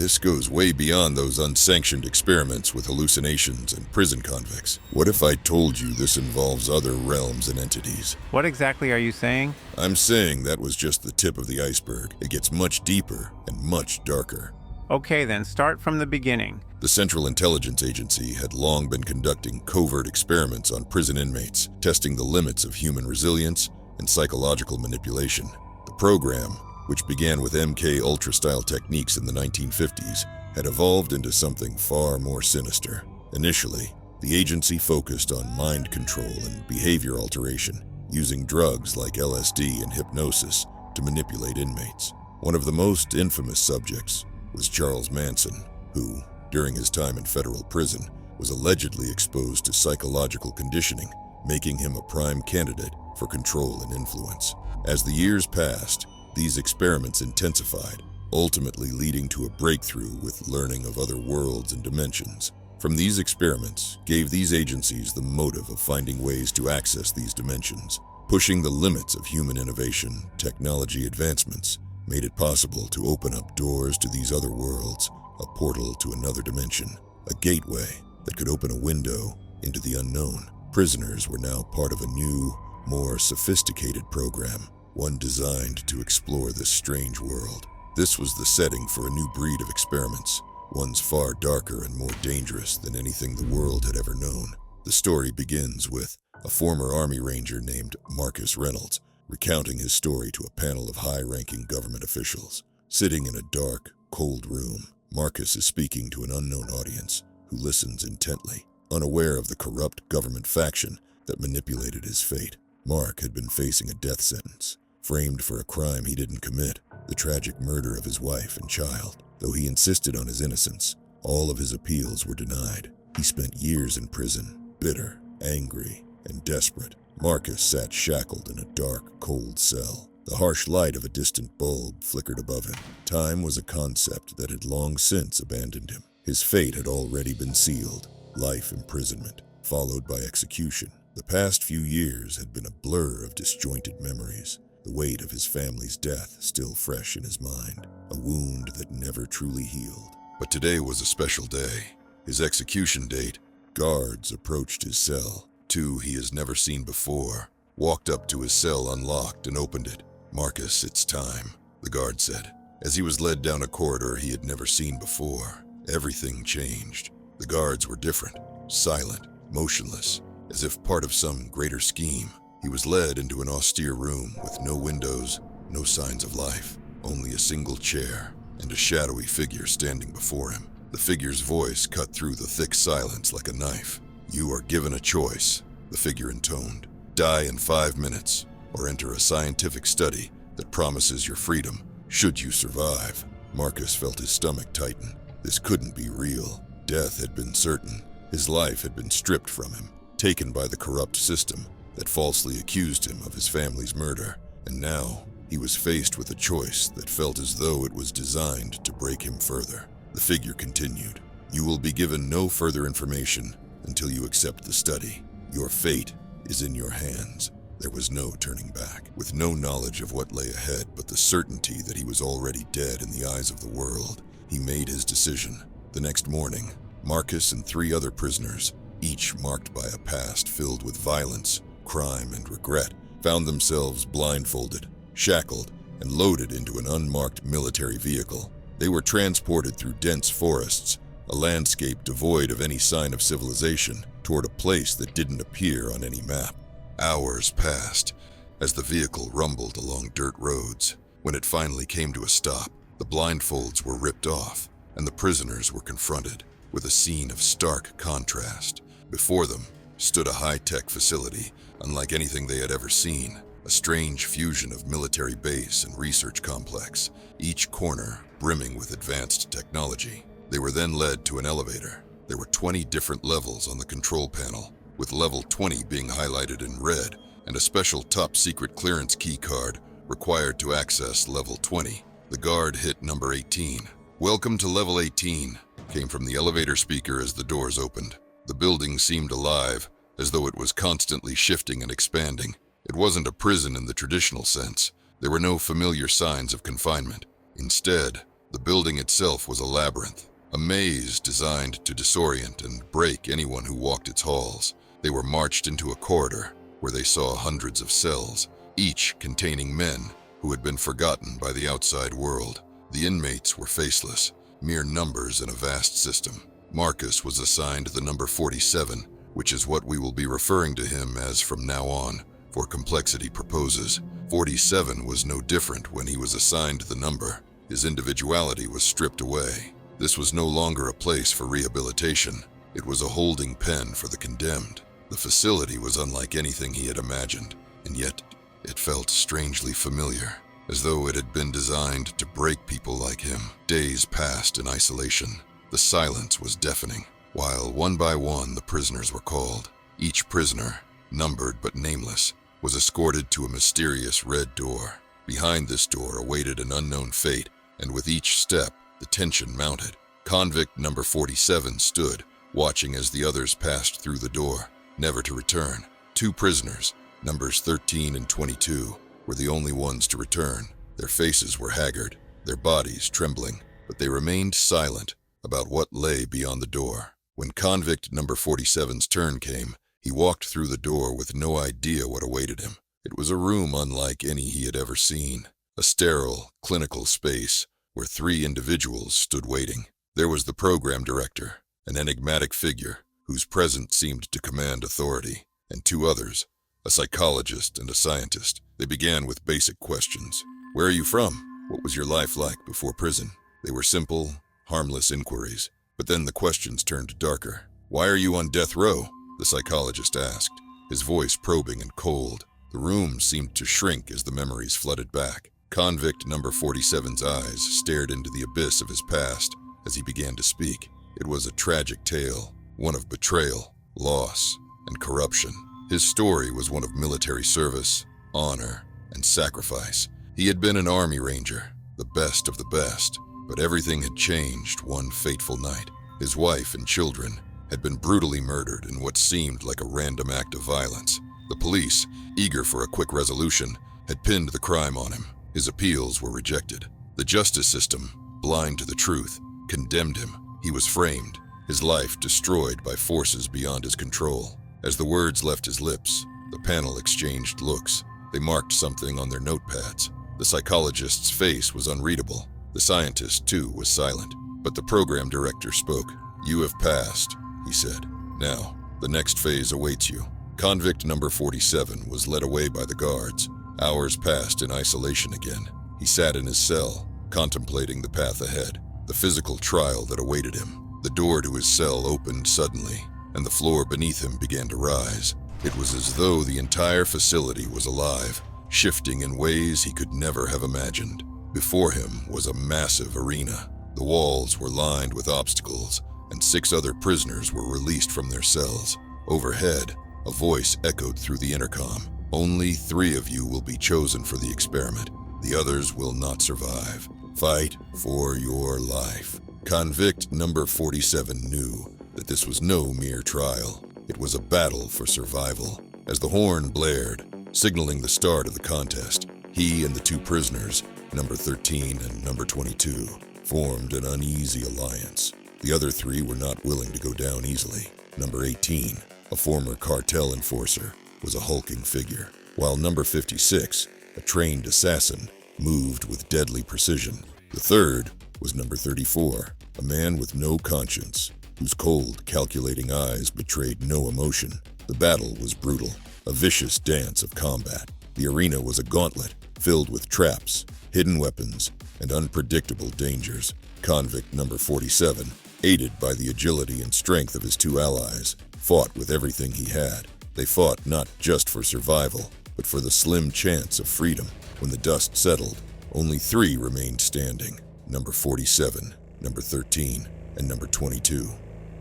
This goes way beyond those unsanctioned experiments with hallucinations and prison convicts. What if I told you this involves other realms and entities? What exactly are you saying? I'm saying that was just the tip of the iceberg. It gets much deeper and much darker. Okay then, start from the beginning. The Central Intelligence Agency had long been conducting covert experiments on prison inmates, testing the limits of human resilience and psychological manipulation. The program, which began with MKUltra style techniques in the 1950s, had evolved into something far more sinister. Initially, the agency focused on mind control and behavior alteration, using drugs like LSD and hypnosis to manipulate inmates. One of the most infamous subjects was Charles Manson, who, during his time in federal prison, was allegedly exposed to psychological conditioning, making him a prime candidate for control and influence. As the years passed, these experiments intensified, ultimately leading to a breakthrough with learning of other worlds and dimensions. From these experiments gave these agencies the motive of finding ways to access these dimensions. Pushing the limits of human innovation, technology advancements made it possible to open up doors to these other worlds, a portal to another dimension, a gateway that could open a window into the unknown. Prisoners were now part of a new, more sophisticated program, one designed to explore this strange world. This was the setting for a new breed of experiments, ones far darker and more dangerous than anything the world had ever known. The story begins with a former Army Ranger named Marcus Reynolds recounting his story to a panel of high-ranking government officials. Sitting in a dark, cold room, Marcus is speaking to an unknown audience who listens intently, unaware of the corrupt government faction that manipulated his fate. Mark had been facing a death sentence, framed for a crime he didn't commit, the tragic murder of his wife and child. Though he insisted on his innocence, all of his appeals were denied. He spent years in prison, bitter, angry, and desperate. Marcus sat shackled in a dark, cold cell. The harsh light of a distant bulb flickered above him. Time was a concept that had long since abandoned him. His fate had already been sealed, life imprisonment, followed by execution. The past few years had been a blur of disjointed memories, the weight of his family's death still fresh in his mind, a wound that never truly healed. But today was a special day. His execution date. Guards approached his cell. Two he has never seen before walked up to his cell unlocked and opened it. "Marcus, it's time," the guard said. As he was led down a corridor he had never seen before, everything changed. The guards were different, silent, motionless, as if part of some greater scheme. He was led into an austere room with no windows, no signs of life, only a single chair and a shadowy figure standing before him. The figure's voice cut through the thick silence like a knife. "You are given a choice," the figure intoned. "Die in 5 minutes, or enter a scientific study that promises your freedom, should you survive." Marcus felt his stomach tighten. This couldn't be real. Death had been certain. His life had been stripped from him, taken by the corrupt system that falsely accused him of his family's murder. And now, he was faced with a choice that felt as though it was designed to break him further. The figure continued, "You will be given no further information until you accept the study. Your fate is in your hands." There was no turning back. With no knowledge of what lay ahead but the certainty that he was already dead in the eyes of the world, he made his decision. The next morning, Marcus and 3 other prisoners, each marked by a past filled with violence, crime, and regret, found themselves blindfolded, shackled, and loaded into an unmarked military vehicle. They were transported through dense forests, a landscape devoid of any sign of civilization, toward a place that didn't appear on any map. Hours passed as the vehicle rumbled along dirt roads. When it finally came to a stop, the blindfolds were ripped off, and the prisoners were confronted with a scene of stark contrast. Before them stood a high-tech facility, unlike anything they had ever seen, a strange fusion of military base and research complex, each corner brimming with advanced technology. They were then led to an elevator. There were 20 different levels on the control panel, with level 20 being highlighted in red, and a special top-secret clearance key card required to access level 20. The guard hit number 18. "Welcome to level 18, came from the elevator speaker as the doors opened. The building seemed alive, as though it was constantly shifting and expanding. It wasn't a prison in the traditional sense. There were no familiar signs of confinement. Instead, The building itself was a labyrinth, a maze designed to disorient and break anyone who walked its halls. They were marched into a corridor where they saw hundreds of cells, each containing men who had been forgotten by the outside world. The inmates were faceless, mere numbers in a vast system. Marcus was assigned the number 47, which is what we will be referring to him as from now on, for complexity purposes. 47 was no different when he was assigned the number. His individuality was stripped away. This was no longer a place for rehabilitation. It was a holding pen for the condemned. The facility was unlike anything he had imagined, and yet it felt strangely familiar, as though it had been designed to break people like him. Days passed in isolation. The silence was deafening, while one by one the prisoners were called. Each prisoner, numbered but nameless, was escorted to a mysterious red door. Behind this door awaited an unknown fate, and with each step, the tension mounted. Convict number 47 stood, watching as the others passed through the door, never to return. 2 prisoners, numbers 13 and 22, were the only ones to return. Their faces were haggard, their bodies trembling, but they remained silent about what lay beyond the door. When convict number 47's turn came, he walked through the door with no idea what awaited him. It was a room unlike any he had ever seen, a sterile, clinical space where 3 individuals stood waiting. There was the program director, an enigmatic figure whose presence seemed to command authority, and 2 others, a psychologist and a scientist. They began with basic questions. Where are you from? What was your life like before prison? They were simple, harmless inquiries, but then the questions turned darker. Why are you on death row? The psychologist asked, his voice probing and cold. The room seemed to shrink as the memories flooded back. Convict number 47's eyes stared into the abyss of his past as he began to speak. It was a tragic tale, one of betrayal, loss, and corruption. His story was one of military service, honor, and sacrifice. He had been an army ranger, the best of the best, but everything had changed one fateful night. His wife and children had been brutally murdered in what seemed like a random act of violence. The police, eager for a quick resolution, had pinned the crime on him. His appeals were rejected. The justice system, blind to the truth, condemned him. He was framed, his life destroyed by forces beyond his control. As the words left his lips, the panel exchanged looks. They marked something on their notepads. The psychologist's face was unreadable. The scientist, too, was silent. But the program director spoke. You have passed, he said. Now, the next phase awaits you. Convict number 47 was led away by the guards. Hours passed in isolation again. He sat in his cell, contemplating the path ahead, the physical trial that awaited him. The door to his cell opened suddenly, and the floor beneath him began to rise. It was as though the entire facility was alive, shifting in ways he could never have imagined. Before him was a massive arena. The walls were lined with obstacles, and 6 other prisoners were released from their cells. Overhead, a voice echoed through the intercom. Only 3 of you will be chosen for the experiment. The others will not survive. Fight for your life. Convict number 47 knew that this was no mere trial. It was a battle for survival. As the horn blared, signaling the start of the contest, he and the 2 prisoners, number 13 and number 22, formed an uneasy alliance. The other 3 were not willing to go down easily. Number 18, a former cartel enforcer, was a hulking figure, while number 56, a trained assassin, moved with deadly precision. The third was number 34, a man with no conscience, whose cold, calculating eyes betrayed no emotion. The battle was brutal, a vicious dance of combat. The arena was a gauntlet, filled with traps, hidden weapons, and unpredictable dangers. Convict number 47, aided by the agility and strength of his 2 allies, fought with everything he had. They fought not just for survival, but for the slim chance of freedom. When the dust settled, only 3 remained standing, number 47, number 13, and number 22.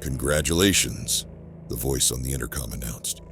Congratulations, the voice on the intercom announced.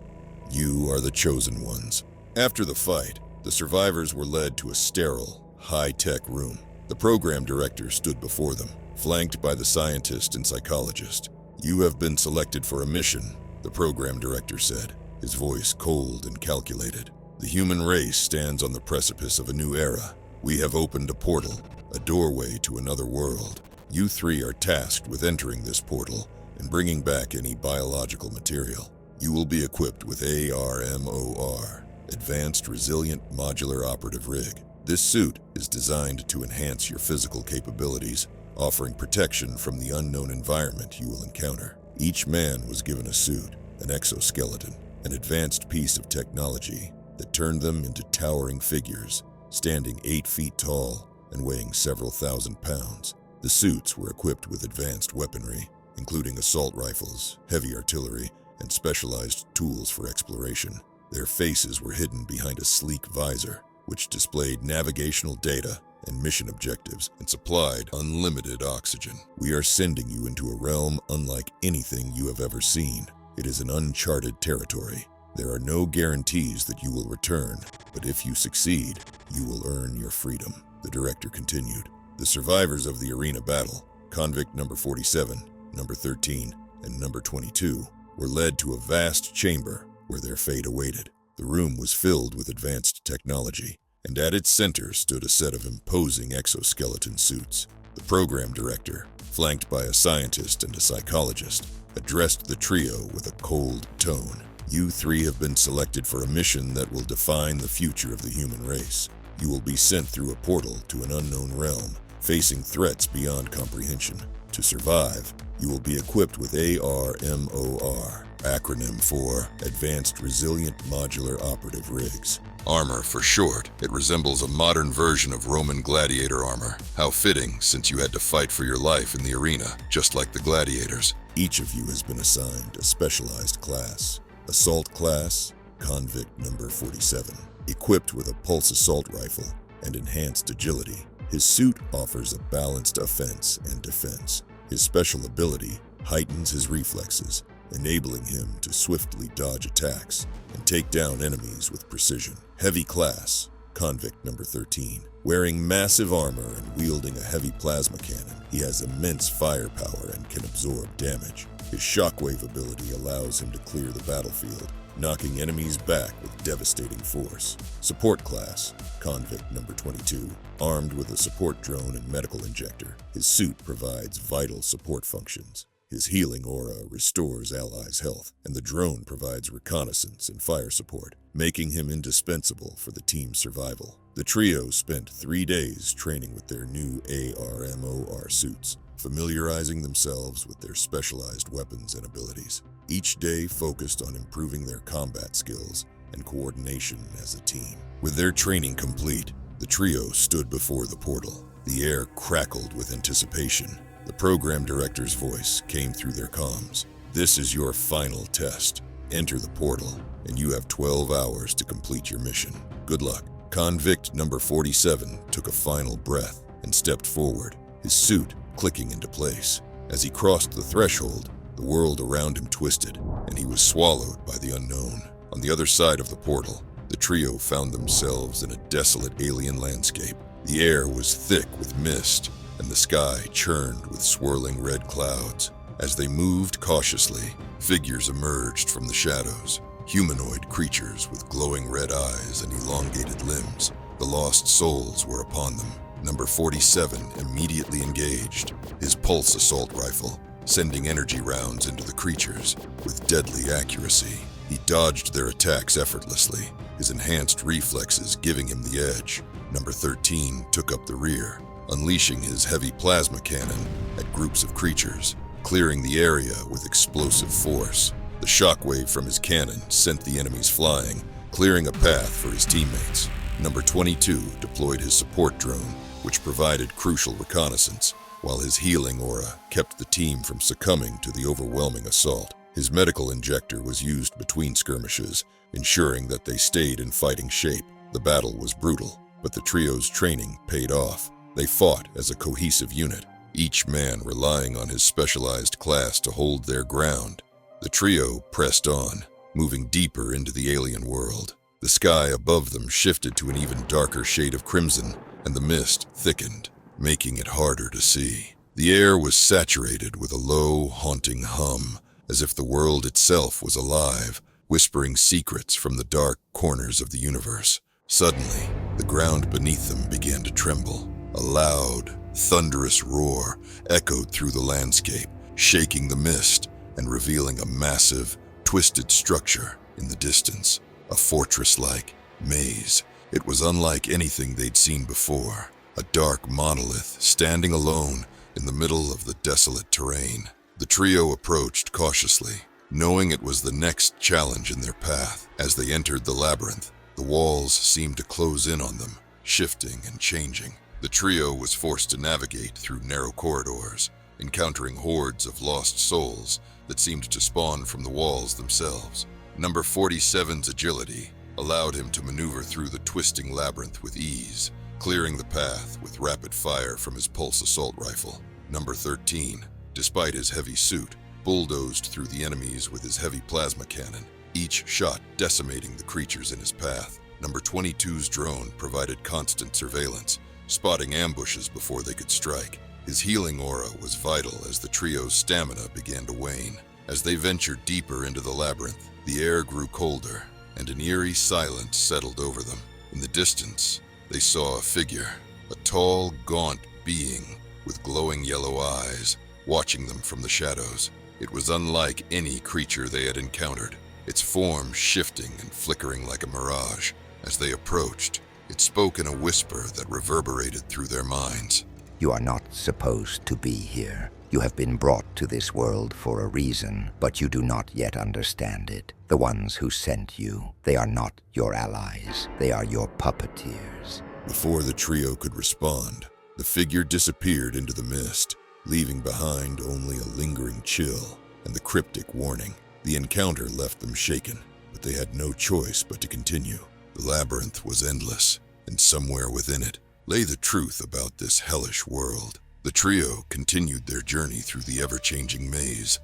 You are the chosen ones. After the fight, the survivors were led to a sterile, high-tech room. The program director stood before them, flanked by the scientist and psychologist. You have been selected for a mission, the program director said, his voice cold and calculated. The human race stands on the precipice of a new era. We have opened a portal, a doorway to another world. You three are tasked with entering this portal and bringing back any biological material. You will be equipped with ARMOR, Advanced Resilient Modular Operative Rig. This suit is designed to enhance your physical capabilities, offering protection from the unknown environment you will encounter. Each man was given a suit, an exoskeleton, an advanced piece of technology that turned them into towering figures, standing 8 feet tall and weighing several thousand pounds. The suits were equipped with advanced weaponry, including assault rifles, heavy artillery, and specialized tools for exploration. Their faces were hidden behind a sleek visor, which displayed navigational data and mission objectives and supplied unlimited oxygen. We are sending you into a realm unlike anything you have ever seen. It is an uncharted territory. There are no guarantees that you will return, but if you succeed, you will earn your freedom. The director continued. The survivors of the arena battle, convict number 47, number 13, and number 22, were led to a vast chamber where their fate awaited. The room was filled with advanced technology, and at its center stood a set of imposing exoskeleton suits. The program director, flanked by a scientist and a psychologist, addressed the trio with a cold tone. You three have been selected for a mission that will define the future of the human race. You will be sent through a portal to an unknown realm, facing threats beyond comprehension. To survive, you will be equipped with ARMOR, acronym for Advanced Resilient Modular Operative Rigs. Armor for short, it resembles a modern version of Roman gladiator armor. How fitting, since you had to fight for your life in the arena, just like the gladiators. Each of you has been assigned a specialized class. Assault class, convict number 47. Equipped with a pulse assault rifle and enhanced agility, his suit offers a balanced offense and defense. His special ability heightens his reflexes, enabling him to swiftly dodge attacks and take down enemies with precision. Heavy class, convict number 13. Wearing massive armor and wielding a heavy plasma cannon, he has immense firepower and can absorb damage. His shockwave ability allows him to clear the battlefield, knocking enemies back with devastating force. Support class, convict number 22. Armed with a support drone and medical injector, his suit provides vital support functions. His healing aura restores allies' health, and the drone provides reconnaissance and fire support, making him indispensable for the team's survival. The trio spent 3 days training with their new ARMOR suits, familiarizing themselves with their specialized weapons and abilities. Each day focused on improving their combat skills and coordination as a team. With their training complete, the trio stood before the portal. The air crackled with anticipation. The program director's voice came through their comms. This is your final test. Enter the portal, and you have 12 hours to complete your mission. Good luck. Convict number 47 took a final breath and stepped forward, his suit clicking into place. As he crossed the threshold, the world around him twisted, and he was swallowed by the unknown. On the other side of the portal, the trio found themselves in a desolate alien landscape. The air was thick with mist, and the sky churned with swirling red clouds. As they moved cautiously, figures emerged from the shadows, humanoid creatures with glowing red eyes and elongated limbs. The lost souls were upon them. Number 47 immediately engaged, his pulse assault rifle sending energy rounds into the creatures with deadly accuracy. He dodged their attacks effortlessly, his enhanced reflexes giving him the edge. Number 13 took up the rear, unleashing his heavy plasma cannon at groups of creatures, clearing the area with explosive force. The shockwave from his cannon sent the enemies flying, clearing a path for his teammates. Number 22 deployed his support drone, which provided crucial reconnaissance, while his healing aura kept the team from succumbing to the overwhelming assault. His medical injector was used between skirmishes, ensuring that they stayed in fighting shape. The battle was brutal, but the trio's training paid off. They fought as a cohesive unit, each man relying on his specialized class to hold their ground. The trio pressed on, moving deeper into the alien world. The sky above them shifted to an even darker shade of crimson, and the mist thickened, making it harder to see. The air was saturated with a low, haunting hum, as if the world itself was alive, whispering secrets from the dark corners of the universe. Suddenly, the ground beneath them began to tremble. A A loud, thunderous roar echoed through the landscape, shaking the mist and revealing a massive, twisted structure in the distance, a fortress-like maze. It was unlike anything they'd seen before, a dark monolith standing alone in the middle of the desolate terrain. The trio approached cautiously, knowing it was the next challenge in their path. As they entered the labyrinth, the walls seemed to close in on them, shifting and changing. The trio was forced to navigate through narrow corridors, encountering hordes of lost souls that seemed to spawn from the walls themselves. Number 47's agility allowed him to maneuver through the twisting labyrinth with ease, clearing the path with rapid fire from his pulse assault rifle. Number 13, despite his heavy suit, bulldozed through the enemies with his heavy plasma cannon, each shot decimating the creatures in his path. Number 22's drone provided constant surveillance, spotting ambushes before they could strike. His healing aura was vital as the trio's stamina began to wane. As they ventured deeper into the labyrinth, the air grew colder, and an eerie silence settled over them. In the distance, they saw a figure, a tall, gaunt being with glowing yellow eyes, watching them from the shadows. It was unlike any creature they had encountered, its form shifting and flickering like a mirage. As they approached, it spoke in a whisper that reverberated through their minds. You are not supposed to be here. You have been brought to this world for a reason, but you do not yet understand it. The ones who sent you, they are not your allies. They are your puppeteers. Before the trio could respond, the figure disappeared into the mist, leaving behind only a lingering chill and the cryptic warning. The encounter left them shaken, but they had no choice but to continue. The labyrinth was endless, and somewhere within it lay the truth about this hellish world. The trio continued their journey through the ever-changing maze,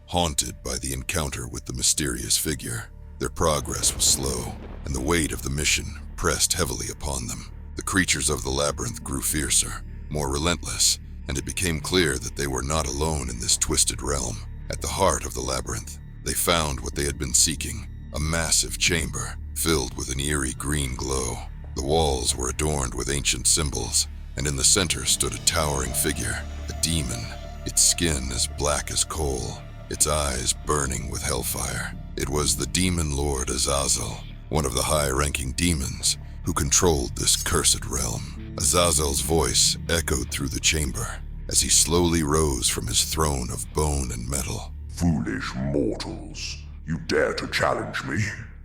haunted by the encounter with the mysterious figure. Their progress was slow, and the weight of the mission pressed heavily upon them. The creatures of the labyrinth grew fiercer, more relentless, and it became clear that they were not alone in this twisted realm. At the heart of the labyrinth, they found what they had been seeking, a massive chamber filled with an eerie green glow. The walls were adorned with ancient symbols, and in the center stood a towering figure, a demon, its skin as black as coal, its eyes burning with hellfire. It was the demon lord Azazel, one of the high-ranking demons who controlled this cursed realm. Azazel's voice echoed through the chamber as he slowly rose from his throne of bone and metal. Foolish mortals, you dare to challenge me?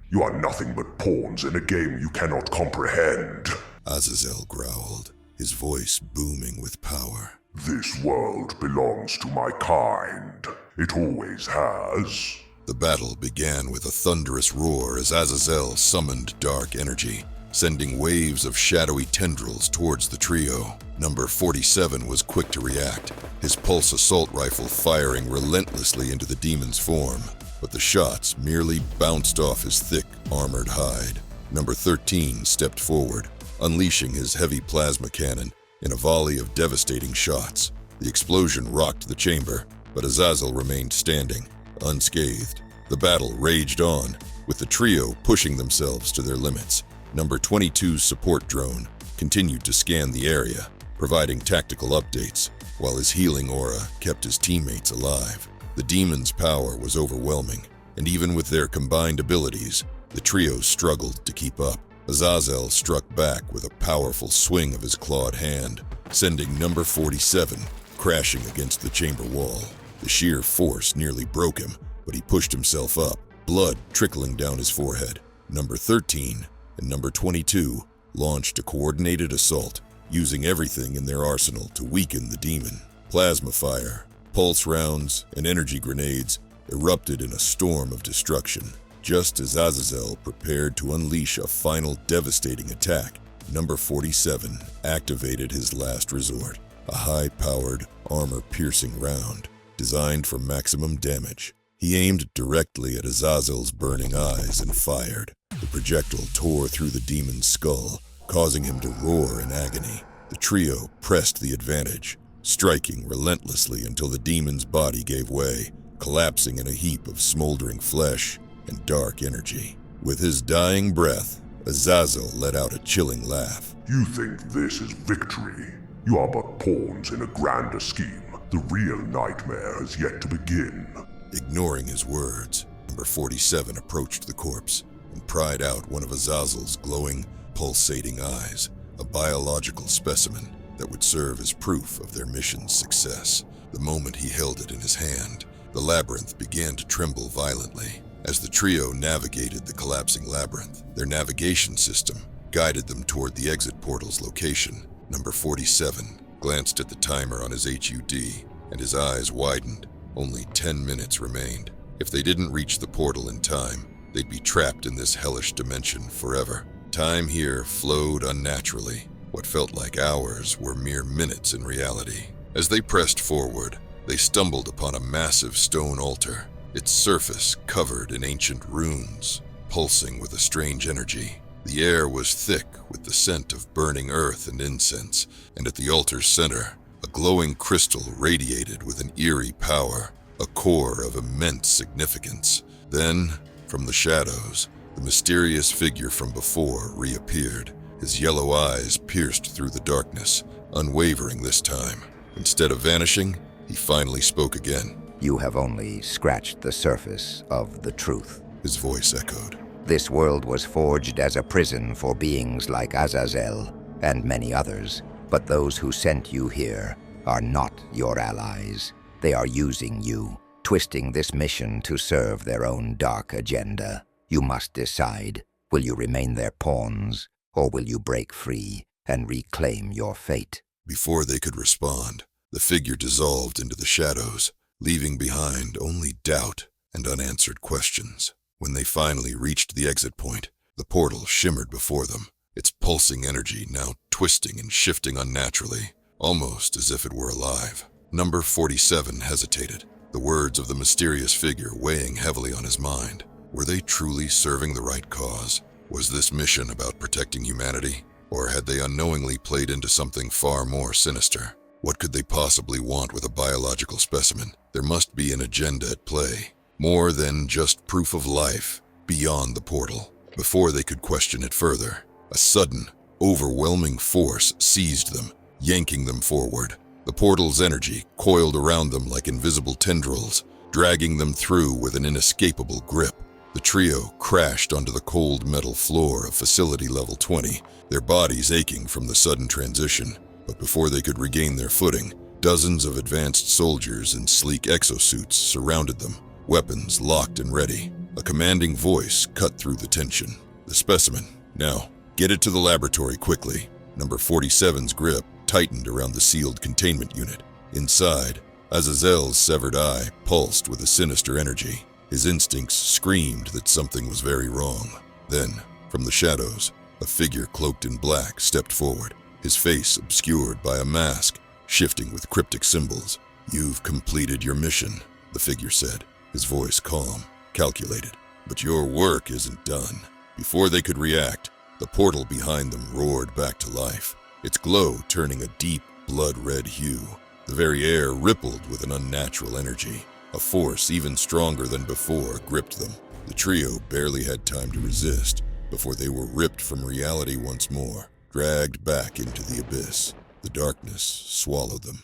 You are nothing but pawns in a game you cannot comprehend. Azazel growled, his voice booming with power. This world belongs to my kind. It always has. The battle began with a thunderous roar as Azazel summoned dark energy, sending waves of shadowy tendrils towards the trio. Number 47 was quick to react, his pulse assault rifle firing relentlessly into the demon's form, but the shots merely bounced off his thick, armored hide. Number 13 stepped forward, unleashing his heavy plasma cannon in a volley of devastating shots. The explosion rocked the chamber, but Azazel remained standing, unscathed. The battle raged on, with the trio pushing themselves to their limits. Number 22's support drone continued to scan the area, providing tactical updates, while his healing aura kept his teammates alive. The demon's power was overwhelming, and even with their combined abilities, the trio struggled to keep up. Azazel struck back with a powerful swing of his clawed hand, sending number 47 crashing against the chamber wall. The sheer force nearly broke him, but he pushed himself up, blood trickling down his forehead. Number 13 and number 22 launched a coordinated assault, using everything in their arsenal to weaken the demon. Plasma fire, pulse rounds, and energy grenades erupted in a storm of destruction. Just as Azazel prepared to unleash a final devastating attack, number 47 activated his last resort, a high-powered, armor-piercing round designed for maximum damage. He aimed directly at Azazel's burning eyes and fired. The projectile tore through the demon's skull, causing him to roar in agony. The trio pressed the advantage, striking relentlessly until the demon's body gave way, collapsing in a heap of smoldering flesh and dark energy. With his dying breath, Azazel let out a chilling laugh. You think this is victory? You are but pawns in a grander scheme. The real nightmare has yet to begin. Ignoring his words, number 47 approached the corpse and pried out one of Azazel's glowing, pulsating eyes, a biological specimen that would serve as proof of their mission's success. The moment he held it in his hand, the labyrinth began to tremble violently. As the trio navigated the collapsing labyrinth, their navigation system guided them toward the exit portal's location. Number 47 glanced at the timer on his HUD, and his eyes widened. Only 10 minutes remained. If they didn't reach the portal in time, they'd be trapped in this hellish dimension forever. Time here flowed unnaturally. What felt like hours were mere minutes in reality. As they pressed forward, they stumbled upon a massive stone altar, its surface covered in ancient runes, pulsing with a strange energy. The air was thick with the scent of burning earth and incense, and at the altar's center, a glowing crystal radiated with an eerie power, a core of immense significance. Then, from the shadows, the mysterious figure from before reappeared. His yellow eyes pierced through the darkness, unwavering this time. Instead of vanishing, he finally spoke again. You have only scratched the surface of the truth. His voice echoed. This world was forged as a prison for beings like Azazel and many others, but those who sent you here are not your allies. They are using you, twisting this mission to serve their own dark agenda. You must decide, will you remain their pawns, or will you break free and reclaim your fate? Before they could respond, the figure dissolved into the shadows, leaving behind only doubt and unanswered questions. When they finally reached the exit point, the portal shimmered before them, its pulsing energy now twisting and shifting unnaturally, almost as if it were alive. Number 47 hesitated, the words of the mysterious figure weighing heavily on his mind. Were they truly serving the right cause? Was this mission about protecting humanity? Or had they unknowingly played into something far more sinister? What could they possibly want with a biological specimen? There must be an agenda at play. More than just proof of life beyond the portal. Before they could question it further, a sudden, overwhelming force seized them, yanking them forward. The portal's energy coiled around them like invisible tendrils, dragging them through with an inescapable grip. The trio crashed onto the cold metal floor of Facility Level 20, their bodies aching from the sudden transition. But before they could regain their footing, dozens of advanced soldiers in sleek exosuits surrounded them, weapons locked and ready. A commanding voice cut through the tension. The specimen. Now, get it to the laboratory quickly. Number 47's grip tightened around the sealed containment unit. Inside, Azazel's severed eye pulsed with a sinister energy. His instincts screamed that something was very wrong. Then, from the shadows, a figure cloaked in black stepped forward, his face obscured by a mask, shifting with cryptic symbols. "You've completed your mission," the figure said, his voice calm, calculated. "But your work isn't done." Before they could react, the portal behind them roared back to life, its glow turning a deep, blood-red hue. The very air rippled with an unnatural energy. A force even stronger than before gripped them. The trio barely had time to resist before they were ripped from reality once more, dragged back into the abyss. The darkness swallowed them.